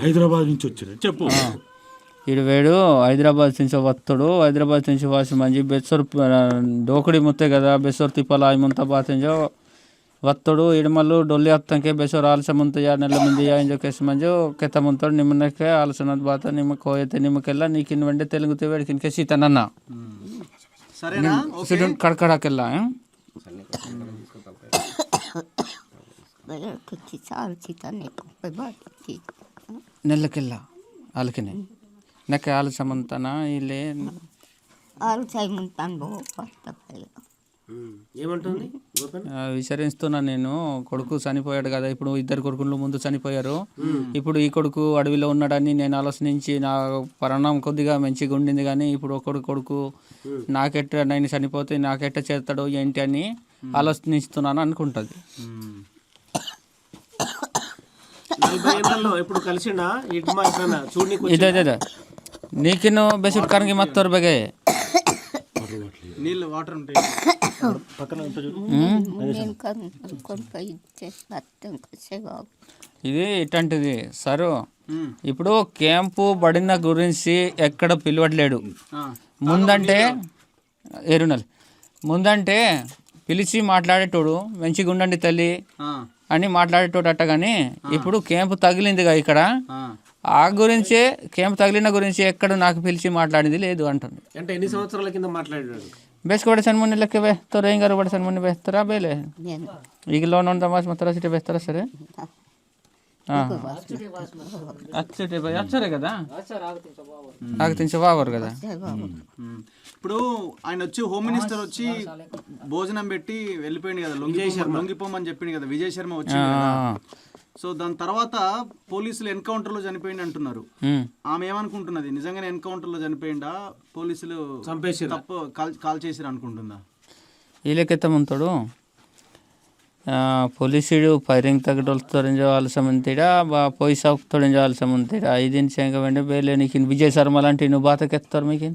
హైదరాబాద్ నుంచి వచ్చిన చెప్పు. ఇడు వేడు హైదరాబాద్ నుంచి వస్తాడు. హైదరాబాద్ నుంచి వాసి మంచి బెస్సోర్ డోకడి ముత్తే కదా బెస్సోర్ తిప్పల ముంత బాతింజో వత్తడు ఇడమల్లు డొల్లి ಹತ್ತಂಕೆ ಬೆಸೋರ್ ಆಲಸ ಮುಂತೆಯ ನೆಲ್ಲ ಮಂದಿಯ ಇಂಜೋ ಕೆಸ್ ಮಂಜೋ ಕೆತ್ತ ಮುಂತೋಡು ನಿಮ್ಮನ್ನಕ್ಕೆ ಆಲಸನದ ಬಾತ ನಿಮ್ಮ ಕೋಯತೆ ನಿಮ್ಮಕ್ಕೆಲ್ಲ ನೀಕಿನ ವೆಂಡೆ ತೆಲುಗುತೆ ವೇಡಿಕಿನ್ಕೆ ಸೀತನನ್ನ సరేనా సిడు కడకడకెಲ್ಲ నెల్లకెళ్ళ ఆలకినే నెక్క ఆలస ముంతన ఇల్లే ఆలస ముంతాను ఏమంటుంది విచారిస్తున్నా నేను. కొడుకు చనిపోయాడు కదా, ఇప్పుడు ఇద్దరు కొడుకులు ముందు చనిపోయారు. ఇప్పుడు ఈ కొడుకు అడవిలో ఉన్నాడని నేను ఆలోచించి నా పరిణామం కొద్దిగా మంచిగా ఉండింది, కానీ ఇప్పుడు ఒకడు కొడుకు నాకెట్ట నేను చనిపోతే నాకెట్ట చేస్తాడు ఏంటి అని ఆలోచిస్తున్నాను అనుకుంటుంది. ఇదే నీకిను బెసిట్ కరంగి మత్తోర్ బగే నీళ్ళు వాటర్ ఉంటాయి పక్కన. ఇది ఇట్లాంటిది సార్. ఇప్పుడు క్యాంపు బడిన గురించి ఎక్కడ పిలవట్లేడు. ముందంటే పిలిచి మాట్లాడేటోడు మంచిగా ఉండండి తల్లి అని మాట్లాడేటోడు అట్ట, కానీ ఇప్పుడు క్యాంపు తగిలిందిగా ఇక్కడ, ఆ గురించే క్యాంపు తగిలిన గురించి ఎక్కడ నాకు పిలిచి మాట్లాడింది లేదు అంటుంది. అంటే ఎన్ని సంవత్సరాల కింద మాట్లాడాడు? बेस बड़े सनमुनि लेके बेहतर रहेंगे बड़े सनमुनि बेहतरा बेले ಈಗ ಲೋನ್ ಒಂದು ತಮಾಸ್ ಮಾತ್ರ ಸಿಟಿ ಬೇಸ್ತರ ಸರ್. అచ్చరే కదా ఆగతించ బావరు కదా. ఇప్పుడు ఆయన వచ్చి హోమ్ మినిస్టర్ వచ్చి భోజనం పెట్టి వెళ్ళిపోయింది కదా, లొంగిపోమని చెప్పింది కదా విజయ్ శర్మ వచ్చి. సో దాని తర్వాత పోలీసులు ఎన్కౌంటర్ లో చనిపోయింది అంటున్నారు. ఆమె ఏమనుకుంటున్నది, నిజంగానే ఎన్కౌంటర్ లో చనిపోయిందా పోలీసులు చంపేసి తప్పు కాల్ చేసిరు అనుకుంటుందా? వీళ్ళకెత్తం ఉంటాడు పోలీసుడు ఫైరింగ్ తగ్గడొలుతారని చెప్పాల్సి మంతిడా పొయ్యి సాగుతాడని చెప్పాల్సి మంతిడా ఇది చెంగండి బేలే నీకు విజయ్ శర్మ లాంటి నువ్వు బాతకెత్తారు మీకు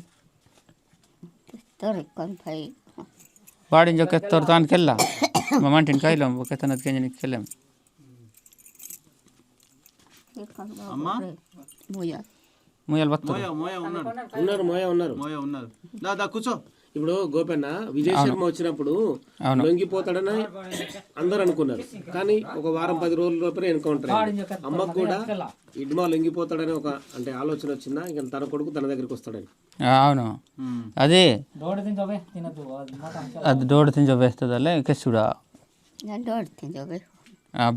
వాడించకెత్తారు దానికెళ్ళా మా మంటిని కాయలేం ఒకెత్తనది కెంజ నీకెళ్ళాం. కూర్చో. ఇప్పుడు గోపన్న విజయ్ శర్మ వచ్చినప్పుడు లొంగిపోతాడని అందరు అనుకున్నారు, కానీ ఒక వారం 10 రోజుల లోపల ఎన్కౌంటర్ అయింది. అమ్మకు కూడా ఇడ్మా లొంగిపోతాడని ఒక అంటే ఆలోచన వచ్చిందా, ఇంకా తన కొడుకు తన దగ్గరికి వస్తాడని. అవును అదే అది డోడ తింజో వేస్తుందలే కెసుడా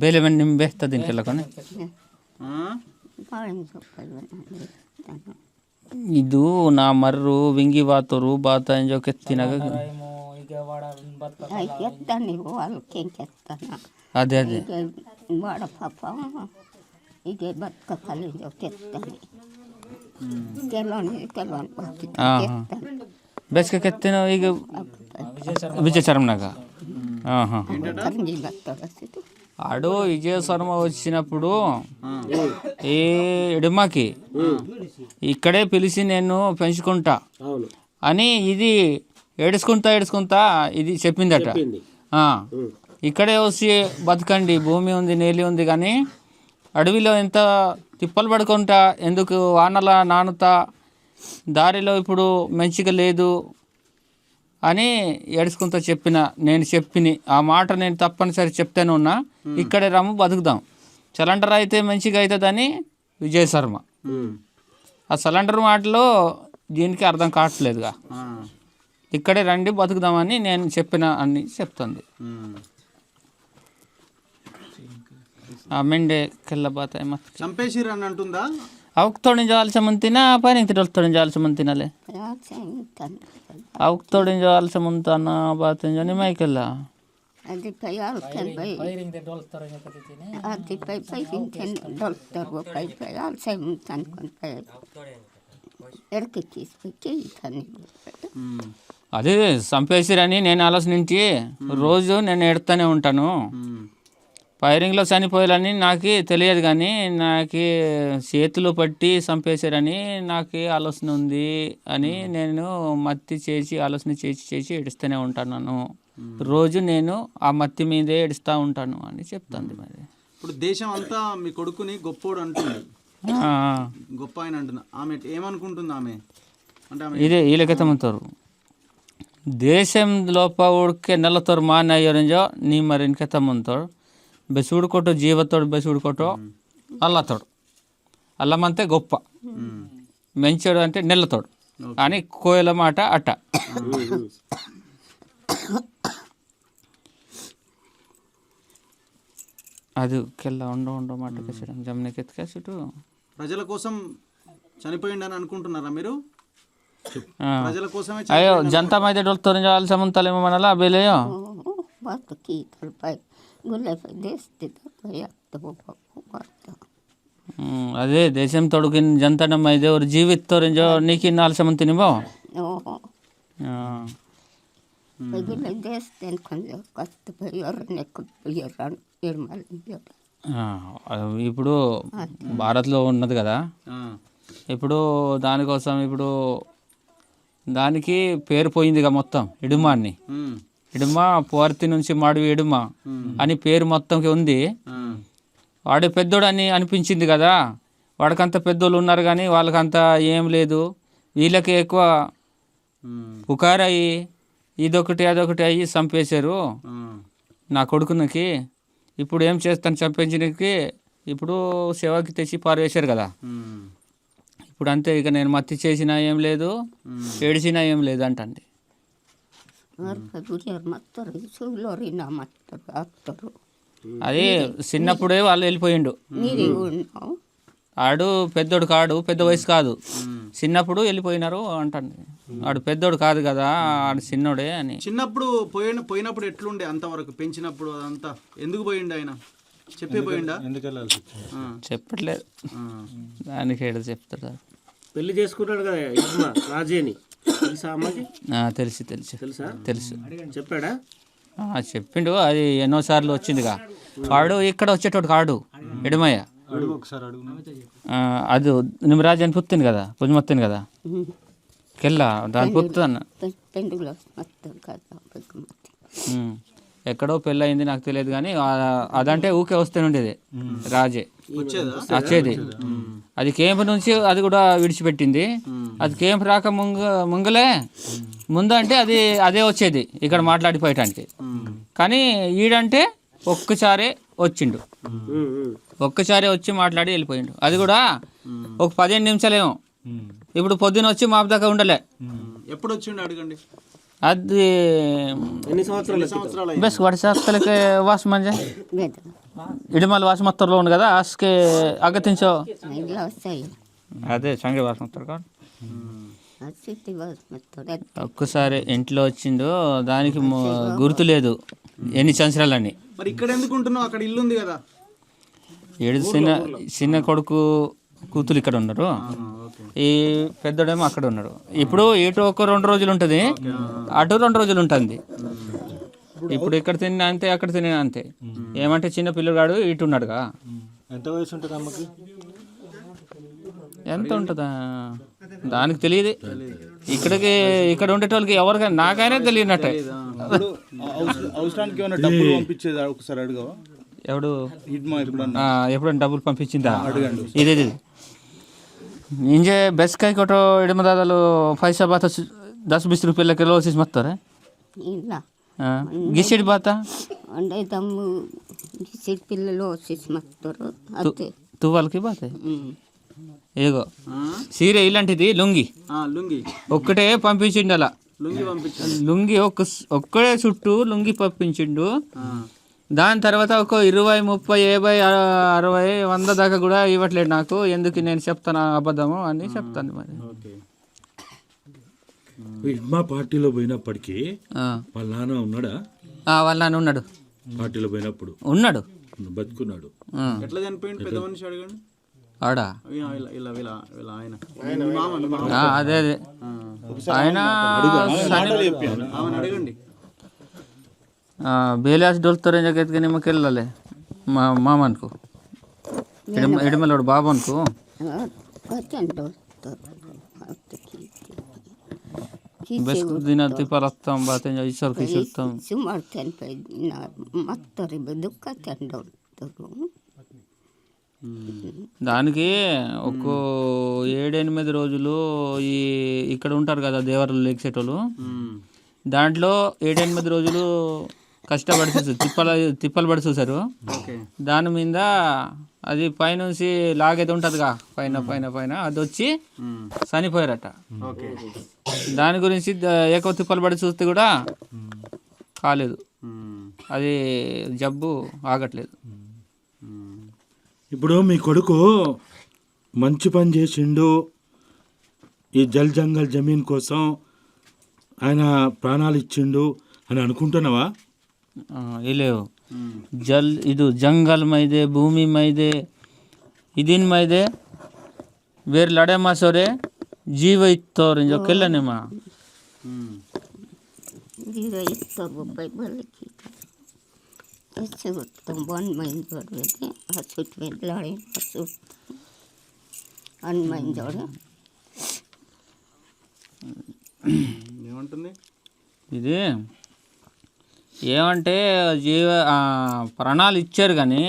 ಬೇಲೆ ಮನೆ ನಿಮ್ಮ ಬೇಸ್ತದ ಇಂಕೆಲ್ಲ ಕೊನೆ ಇದು ನಾ ಮರ್ರು ವಿಂಗಿ ಬಾತರು ಬಾತ ಎಂಜೋ ಕೆತ್ತಿನಾಗ ಅದೇ ಅದೇ ಬೇಸಿಗೆ ಕೆತ್ತಿನ ಈಗ ವಿಜಯ ಶರ್ಮನಾಗ ఆడు విజయ శర్మ వచ్చినప్పుడు ఏ ఎడమకి ఇక్కడే పిలిచి నేను పెంచుకుంటా అని ఇది ఏడుచుకుంటా ఇది చెప్పిందట. ఇక్కడే వచ్చి బతకండి, భూమి ఉంది నేలి ఉంది, కానీ అడవిలో ఎంత తిప్పలు పడుకుంటా ఎందుకు వానల నానుతా దారిలో ఇప్పుడు మంచిగా లేదు అని ఏడుచుకుంటూ నేను చెప్పిన ఆ మాట నేను తప్పనిసరి చెప్తాను ఉన్నా, ఇక్కడే రమ్ము బతుకుదాం, సిలిండర్ అయితే మంచిగా అవుతుందని విజయ్ శర్మ. ఆ సిలిండర్ మాటలో దీనికి అర్థం కావట్లేదుగా, ఇక్కడే రండి బతుకుదామని నేను చెప్పిన అని చెప్తుంది. ఆ మెండే కెల్ల బాత చంపేసిరు అని అంటుందా? ಅವಕ್ಕೆ ತೊಡಿಂಜ ಆಲ್ಸ ಮುಂತಿನ ಪೈನಿಂಗ್ ತಿಡೋಲ್ ತೊಡಿಂಜ ಆಲ್ಸ ಮುಂತಿನಲೆ ಅವಕ್ಕೆ ತೊಡಿಂಜ ಆಲ್ಸ ಮುಂತಾನ ಬಾತಿಂಜ ನಿಮ್ಮೈಕೆಲ್ಲ అదే చంపేసిరని నేను ఆలోచించి రోజు నేను ఎడుతూనే ఉంటాను. ఫైరింగ్లో చనిపోయాలని నాకు తెలియదు, కానీ నాకు చేతులు పట్టి చంపేశారని నాకు ఆలోచన ఉంది అని నేను మత్తి చేసి ఆలోచన చేసి ఏడుస్తూనే ఉంటాను. రోజు నేను ఆ మత్తి మీదే ఏడుస్తూ ఉంటాను అని చెప్తుంది. మరి ఇప్పుడు దేశం అంతా మీ కొడుకుని గొప్పోడు అంటుంది, గొప్ప ఆయన అంటున్నా. ఆమె ఏమనుకుంటుంది ఆమె అంటే ఆమె ఇదే వీళ్ళకెత్తమంతారు ದೇಶಂ ಲೋಪ ಹುಡ್ಕೆ ನೆಲತೋರು ಮಾನ ಅಯ್ಯೋರಂಜೋ ನೀ ಮರಿ ಇನ್ಕೆತ್ತಮ್ಮಂತೋಡು ಬೆಸಿ ಹುಡ್ಕೊಟ್ಟು ಜೀವತೋಡು ಬೆಸಿ ಹುಡ್ಕೊಟ್ಟು అల్లతోడు అల్లమంతే గొప్ప మెంచోడు అంటే నెల్లతోడు అని కోయల మాట అట్ట అది కెల్ల ఉండ మాట కసడం జమ్నకెత్తుకేసిటు ప్రజల కోసం చనిపోయిండని అనుకుంటున్నారా మీరు? ప్రజల కోసమే అయ్యో జనతా మైదే డోల్తోని జాలి సముంతలేమో మనలా బేలేయో Basta kita pai gulai pai deste ya to basta. అదే దేశం తొడుగిన జనతా మైదే ఒక జీవితోరింజో నీకు నాలుగు సముంతిని బో Oh. Pai gulai deste kan ya kasta pai orne kupiran irmal ya. ఇప్పుడు భారత్లో ఉన్నది కదా, ఇప్పుడు దానికోసం ఇప్పుడు దానికి పేరు పోయిందిగా మొత్తం ఇడుమాన్ని. ఇడుమ పోర్తి నుంచి మాడివి ఇడుమ అని పేరు మొత్తంకి ఉంది. వాడు పెద్దోడు అని అనిపించింది కదా, వాడికంత పెద్దోళ్ళు ఉన్నారు కానీ వాళ్ళకంతా ఏం లేదు. వీళ్ళకి ఎక్కువ పుకారయ్యి ఇదొకటి అదొకటి అయ్యి చంపేశారు నా కొడుకునికి. ఇప్పుడు ఏం చేస్తాను చంపించడానికి, ఇప్పుడు సేవకి తెచ్చి పారవేశారు కదా. ఇప్పుడు అంతే, ఇక నేను మత్తి చేసినా ఏం లేదు, ఏడిసినా ఏం లేదు అంటండి. అది చిన్నప్పుడే వాళ్ళు వెళ్ళిపోయిండు. ఆడు పెద్దోడు కాడు, పెద్ద వయసు కాదు, చిన్నప్పుడు వెళ్ళిపోయినారు అంటండి. ఆడు పెద్దోడు కాదు కదా, ఆడు చిన్నోడే అని. చిన్నప్పుడు పోయినప్పుడు ఎట్లుండే అంతవరకు పెంచినప్పుడు అదంతా ఎందుకు పోయిండు ఆయన చెప్పిపోయిండా? చెప్పట్లేదు, దానికి ఏడు చెప్తాడు. పెళ్లి చేసుకున్నాడు కదా ఇస్మా రాజేని, తెలుసా అమ్మకి? తెలుసు తెలుసు చెప్పాడా? చెప్పిండు, అది ఎన్నోసార్లు వచ్చిందిగా. వాడు ఇక్కడ వచ్చేటోడు కాడు, ఎడమయ్య. అది నిమ్మరాజు అని పుత్తింది కదా, పుజ్మత్తింది కదా, కెల్లా దాని పుత్తున్న ఎక్కడో పెళ్ళి అయింది నాకు తెలియదు కానీ అదంటే ఊకే వస్తూనే ఉండేది. రాజే వచ్చేది. అది కేంపు నుంచి అది కూడా విడిచిపెట్టింది. అది కేంపు రాక ముంగలే ముందు అంటే అదే వచ్చేది ఇక్కడ మాట్లాడిపోయటానికి. కానీ ఈడంటే ఒక్కసారే వచ్చిండు, ఒక్కసారి వచ్చి మాట్లాడి వెళ్ళిపోయిండు. అది కూడా ఒక 15 నిమిషాలేమో. ఇప్పుడు పొద్దున వచ్చి మాపు దాకా ఉండలే. ఎప్పుడు వచ్చిండు అడగండి. అది ఎన్ని సంవత్సరాలు? బస్ వాడి శాస్త్రలకి వాస్ మంజ ఇడిమల్ వాస్ మొత్తంలో ఉంది కదా, ఆస్కే అగతించో అదే సంగే వాస్ మొత్తం కాదు. ఒక్కసారి ఇంట్లో వచ్చిండు, దానికి గుర్తు లేదు ఎన్ని సంవత్సరాలని. మరి ఇక్కడ ఎందుకు ఉంటున్నావు? అక్కడ ఇల్లు ఉంది కదా. ఏడు చిన్న కొడుకు కూతురు ఇక్కడ ఉన్నారు, ఈ పెద్దోడేమో అక్కడ ఉన్నాడు. ఇప్పుడు ఇటు ఒక 2 రోజులు ఉంటుంది, అటు 2 రోజులు ఉంటుంది. ఇప్పుడు ఇక్కడ తిన్నా అంతే, అక్కడ తిన్నా అంతే. ఏమంటే చిన్న పిల్లగాడు ఇటు ఉన్నాడుగా. ఎంత వయసు ఉంటుంది అమ్మకి? ఎంత ఉంటుందా దానికి తెలియదు. ఇక్కడ ఉండేటోళ్ళకి ఎవరికైనా నాకైనా తెలియనట్టే. అవసరానికి ఏమైనా డబ్బులు పంపించేది ఒకసారి అడగవా? ఎవడు ఎప్పుడైనా డబ్బులు పంపించిందా? అడగండి. ఇది ఇంజే ಬೆಸ್ಕಾಯಿ ಕೊಟ್ಟು ಇಡಮ ದಾದಲು ಪೈಸಾ ಬಾತ 10-20 ರೂಪಾಯಿ ಕಿಲೋ ಸಿಸ್ ಮತ್ತಾರೆ ಇಲ್ಲ ಗಿಸಿಡ್ ಬಾತ అంటే తమ్ము గిసిడ్ పిల్లలు సిస్ మత్తరు అతే తువాల్కి బాతే ఏగో సీరే ఇలాంటిది లుంగి ఒక్కటే పంపించిండు. అలా లుంగి ఒక్కడే చుట్టూ లుంగి పంపించిండు. దాని తర్వాత ఒక 20, 30, 50, 60, 100 దాకా కూడా ఇవ్వట్లేదు నాకు. ఎందుకు నేను చెప్తాను అబద్ధము అని చెప్తాను. మరి మా పార్టీలో పోయినప్పటికీ వాళ్ళ నాన్న ఉన్నాడా? వాళ్ళ నాన్న ఉన్నాడు, పార్టీలో పోయినప్పుడు ఉన్నాడు, బతుకున్నాడు. ఎట్లా చనిపోయింది పెద్ద మనిషి అడగండి. ఆడా అదే ఆయన అడగండి. ಬೇಲಾಸ್ ಡೋಲ್ತಾರೆ ಜಗತ್ಗೆ ನಿಮಗೆ వెళ్ళాలి మామనుకు ఎడమలోడు బాబు అనుకో బస్ దిన తిప్పలత్తాం బాతే ఇసర్కి ఇసర్తాం సుమార్తెన్ పై మత్తరి దుఃఖ తెండోల్తరు దానికి ఒక 7-8 రోజులు ఇక్కడ ఉంటారు కదా దేవరలు లేచేటోళ్ళు, దాంట్లో 7-8 రోజులు కష్టపడి తిప్పలు పడి చూసారు. దాని మీద అది పైనుంచి లాగేది ఉంటుందిగా పైన అది వచ్చి చనిపోయారట. దాని గురించి ఎక్కువ తిప్పలు పడి చూస్తే కూడా కాలేదు, అది జబ్బు ఆగట్లేదు. ఇప్పుడు మీ కొడుకు మంచి పని చేసిండు, ఈ జల్ జంగల్ జమీన్ కోసం ఆయన ప్రాణాలు ఇచ్చిండు అని అనుకుంటున్నావా? ಇಲ್ಲೇವು ಇದು ಜಂಗಲ್ ಮೈದೆ ಭೂಮಿ ಮೈದೆ ಇದಿನ ಮೈದೆ ಬೇರೆ ಲಡೆ ಮಾಸೋರೆ ಜೀವ ಇತ್ತವ್ರೆ ಜೊಕ್ಕೆಲ್ಲ ನಿಮ್ಮ ಜೀವ ಇತ್ತವ್ರು ಒಬ್ಬ ಬರಲಿಕ್ಕೆ ಹೆಚ್ಚು ಗೊತ್ತು ಒಂದು ಮೈನ್ ಜೋಡಿದೆ ಹಸುಟ್ ಬೆಳ್ಳಾಳೆ ಹಸುಟ್ ಒಂದು ಮೈನ್ ಜೋಡಿ ఏమంటుంది ఇది ఏమంటే ప్రాణాలు ఇచ్చారు కానీ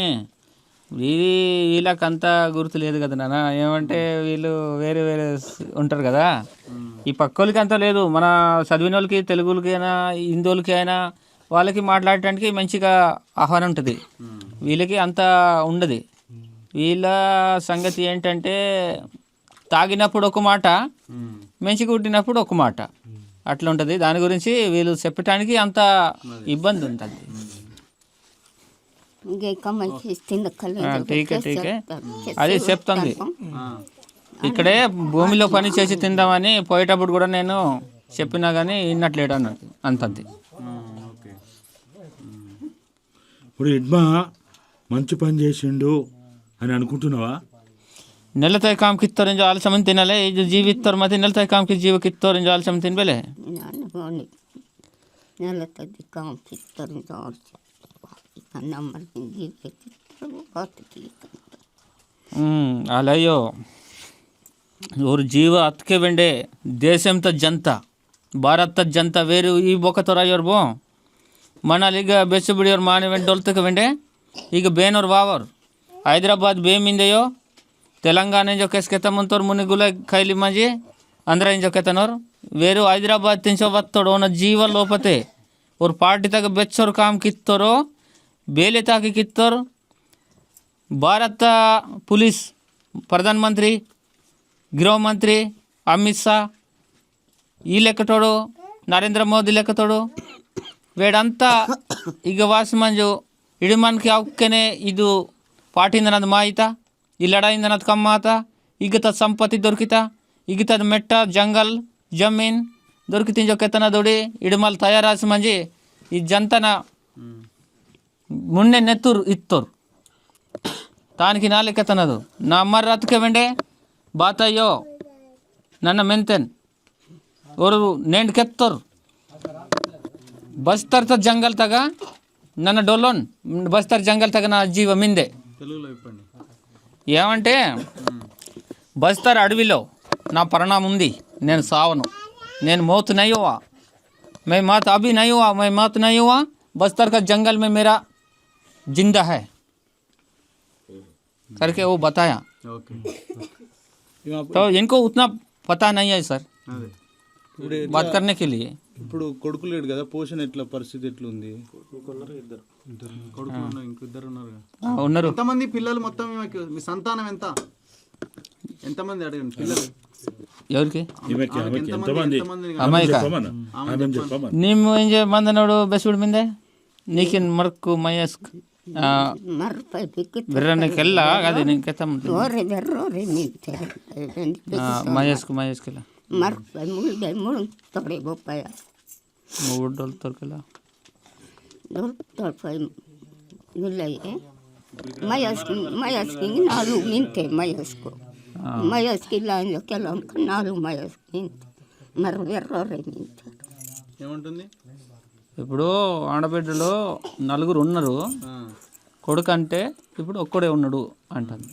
వీళ్ళకంతా గుర్తు లేదు కదా నాన్న. ఏమంటే వీళ్ళు వేరే ఉంటారు కదా, ఈ పక్కోళ్ళకి అంతా లేదు. మన చదివిన వాళ్ళకి, తెలుగులకి అయినా హిందువులకి అయినా వాళ్ళకి మాట్లాడటానికి మంచిగా ఆహ్వానం ఉంటుంది, వీళ్ళకి అంత ఉండదు. వీళ్ళ సంగతి ఏంటంటే తాగినప్పుడు ఒక మాట, మంచిగా కుట్టినప్పుడు ఒక మాట, అట్లా ఉంటుంది. దాని గురించి వీళ్ళు చెప్పటానికి అంత ఇబ్బంది ఉంటుంది. టీకే అది చెప్తుంది. ఇక్కడే భూమిలో పని చేసి తిందామని పోయేటప్పుడు కూడా నేను చెప్పినా కానీ విన్నట్లేడు అన్నట్టు అంతంది. ఇప్పుడు ఇడ్మా మంచి పని చేసిండు అని అనుకుంటున్నావా? ನೆಲತಾಯಿ ಕಾಮ್ ಕಿತ್ತೋರ್ ಇಂಜ ಆಲ್ ಸಮನ್ ತಿನ್ನಲೆ ಇದು ಜೀವಿತ್ತೋರ್ ಮತ್ತೆ ನೆಲತಾಯಿ ಕಾಮ್ ಕಿ ಜೀವ ಕಿತ್ತೋರ್ ಇಂಜ ಆಲ್ ಸಮನ್ ತಿನ್ಬೇಲೆ ನಾನು ನೆಲತಾಯಿ ಕಾಮ್ ಕಿತ್ತೋರ್ ಇಂಜ ಆಲ್ ನಮ್ಮ ಜೀವ ಕಿತ್ತೋರ್ ಬಾತಕಿ ಅಲಯ್ಯೋ ಅವ್ರ ಜೀವ ಹತ್ಕೆ ವೆಂಡೆ ದೇಶಂತ ಜಂತ ಭಾರತ ಜಂತ వేరు ఈ బొక్కతోర అయ్యోర్ బో మనాలి ಈಗ ಬೆಚ್ಚ ಬಿಡಿಯೋರ್ ಮಾನೆ ವೆಂಡೆ ಡೊಲ್ತಕ ವೆಂಡೆ ಈಗ ಬೇನೋರ್ ವಾವರ್ హైదరాబాద్ బేమిందయో తెలంగాణ जो केस केता मंतोर मुनि गुला खैली माजी अंदर जो केतनोर वेरू हैदराबाद 370 ओन जीव लोपते और पार्टी तक बेचोर काम कित्तोरो बेले ताकि कित्तोर भारत पुलिस प्रधानमंत्री गृह मंत्री अमित शाह ఈ లెక్కతోడు నరేంద్ర మోదీ లెక్కతోడు వేడంతా ಈಗ ವಾಸ ಮಂಜು ಇಡಿಮನ್కి ಅವಕ್ಕೇನೆ ಇದು ಪಾರ್ಟಿಯಿಂದ ನಂದು ಮಾಹಿತ ಈ ಲಡಾಯಿಂದ ನದ್ ಕಮ್ಮ ಆತ ಈಗ ತದ ಸಂಪತ್ತಿ ದೊರಕಿತ ಈಗ ತದ ಮೆಟ್ಟ ಜಂಗಲ್ ಜಮೀನ್ దొరికితే జొక్కెత్తన దొడి ఇడుమల్ తయారాసి మంచి ఈ జంతన మున్నే నెత్తూరు ఇత్తోరు తానికి నాలుకెత్తనదు నా అమ్మర్ రత్కే వెండే బాతయ్యో ನನ್ನ ಮೆಂತೆನ್ ಅವರು ನೆಂಡ್ ಕೆತ್ತೋರು ಬಸ್ತರ್ ತ ಜಂಗಲ್ ತಗ ನನ್ನ ಡೊಲೋನ್ బస్తర్ జంగల్ తగ నా జీవ మిందే ఏమంటే బస్తర్ అడవిలో నా పరిణామం ఉంది, నేను సావను, నేను మौत नहीं हुआ, मैं मौत अभी नहीं हुआ, मैं मौत नहीं हुआ, बस्तर का जंगल में मेरा जिंदा है करके वो बताया. तो इनको उतना पता नहीं है सर बात करने के लिए. ఇప్పుడు కొడుకు లేడు కదా, పోషణ ఎట్లా పరిస్థితి ఎట్లుంది? ఉన్నారు. ఎంతమంది పిల్లలు మొత్తం మీ సంతానం ఎంతమంది అడగండి పిల్లలు ఎవరికి ఎంతమంది అమ్మాయికా ನಿಮ್ಮ ಇಂಜೆ ಬಂದನೋಡು ಬೆಸ್ಬಿಡ್ ಮಿಂದೆ ನೀಕಿನ್ ಮರ್ಕು ಮಯಸ್ಕ್ ಬೆರ್ರನಕ್ಕೆಲ್ಲ ಅದೇ ನಿನ್ ಕೆತ್ತ ಮಯಸ್ಕೆಲ್ಲ ಮೂರು ಡೋಲ್ ತೋರ್ಕೆಲ್ಲ మయస్కి నాలుగు నింతే మయస్కి నాలుగు మయస్కి నింతే మరి వెర్రోరే నింతే. ఏమంటుంది ఇప్పుడు ఆడబిడ్డలో 4 ఉన్నారు, కొడుకు అంటే ఇప్పుడు ఒక్కడే ఉన్నాడు అంటుంది.